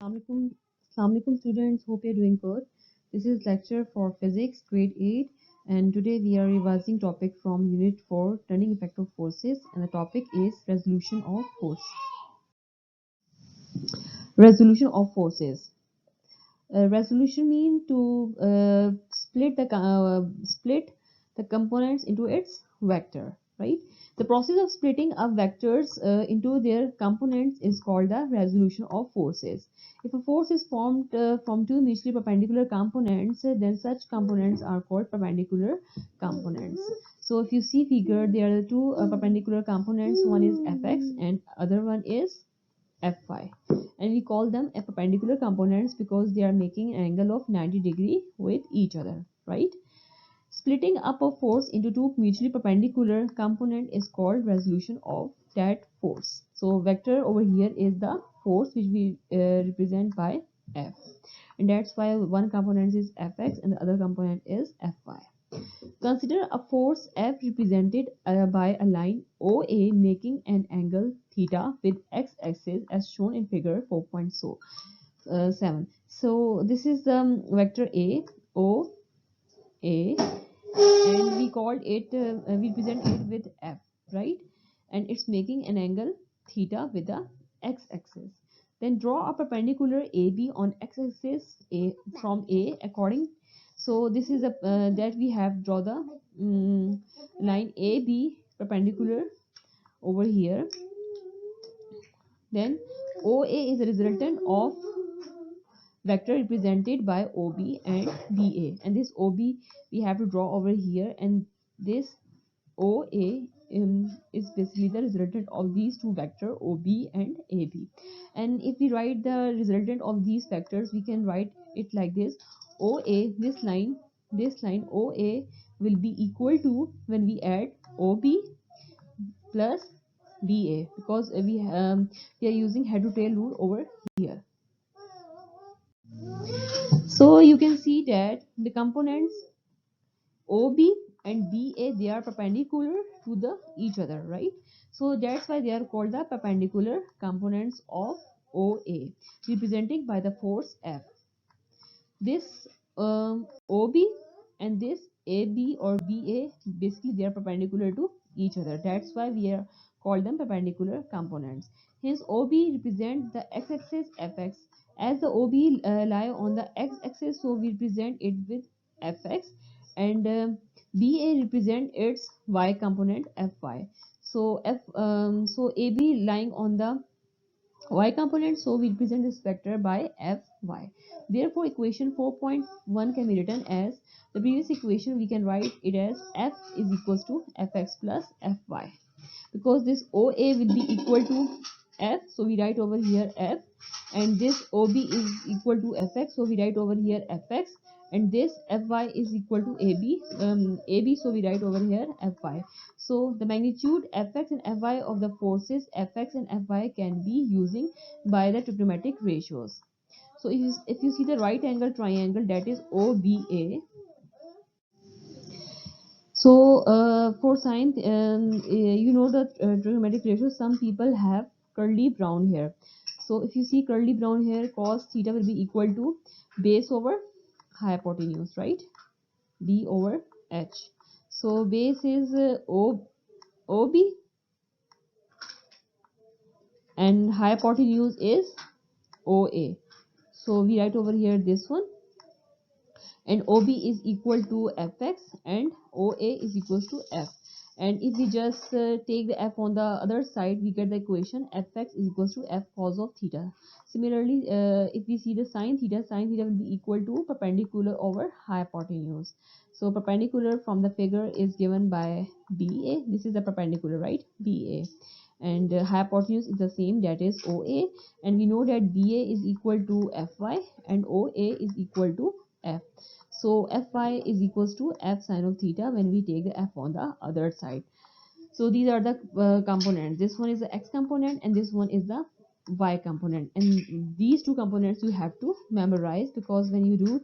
Assalamualaikum Assalamualaikum students, hope you're doing good. This is lecture for physics grade 8 and today we are revising topic from unit 4 turning effect of forces and the topic is resolution of force. Resolution of forces. Resolution means to split the components into its vector, right? The process of splitting up vectors into their components is called the resolution of forces. If a force is formed from two mutually perpendicular components, then such components are called perpendicular components. So if you see figure, there are two perpendicular components. One is fx and other one is Fy, and we call them perpendicular components because they are making an angle of 90-degree with each other, right? Splitting up a force into two mutually perpendicular component is called resolution of that force. So vector over here is the force which we represent by F, and that's why one component is Fx and the other component is Fy. Consider a force F represented by a line OA making an angle theta with x-axis as shown in figure 4.7. So this is the vector A, O, A, and we called it, we represent it with F, right? And it's making an angle theta with the x-axis. Then draw a perpendicular AB on x-axis A from A according. So this is a that we have draw the line AB perpendicular over here. Then OA is a resultant of vector represented by OB and BA, and this OB we have to draw over here, and this OA is basically the resultant of these two vectors OB and AB. And if we write the resultant of these vectors, we can write it like this: OA, this line OA will be equal to, when we add OB plus BA, because we are using head to tail rule over here. So you can see that the components OB and BA, they are perpendicular to the each other, right? So that's why they are called the perpendicular components of OA, representing by the force F. This OB and this AB or BA, basically they are perpendicular to each other. That's why we are called them perpendicular components. Hence OB represent the x-axis Fx. As the OB lie on the x-axis, so we represent it with Fx, and BA represent its y component Fy. So so AB lying on the y component, so we represent this vector by Fy. Therefore equation 4.1 can be written as the previous equation. We can write it as F is equals to Fx plus Fy, because this OA will be equal to F, so we write over here F, and this OB is equal to Fx, so we write over here Fx, and this Fy is equal to AB, so we write over here Fy. So the magnitude Fx and Fy of the forces Fx and Fy can be using by the trigonometric ratios. So if you see the right angle triangle, that is OBA. So for sine, you know the trigonometric ratio. Some people have curly brown hair. So if you see curly brown hair, cos theta will be equal to base over hypotenuse, right? B over H. So base is OB and hypotenuse is OA. So we write over here this one, and OB is equal to Fx and OA is equals to F. And if we just take the F on the other side, we get the equation Fx is equals to F cos of theta. Similarly, if we see the sine theta will be equal to perpendicular over hypotenuse. So perpendicular from the figure is given by BA. This is the perpendicular, right? BA. And hypotenuse is the same, that is OA. And we know that BA is equal to Fy and OA is equal to F. So Fy is equals to F sine of theta when we take the F on the other side. So these are the components. This one is the X component and this one is the Y component. And these two components you have to memorize, because when you do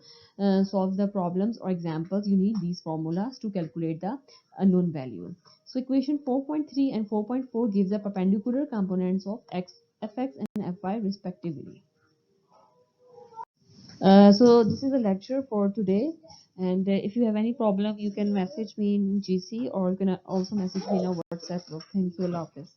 solve the problems or examples, you need these formulas to calculate the unknown value. So equation 4.3 and 4.4 gives the perpendicular components of X, Fx and Fy respectively. So this is a lecture for today. And if you have any problem, you can message me in GC or you can also message me in our WhatsApp group. Thank you, Allah Hafiz.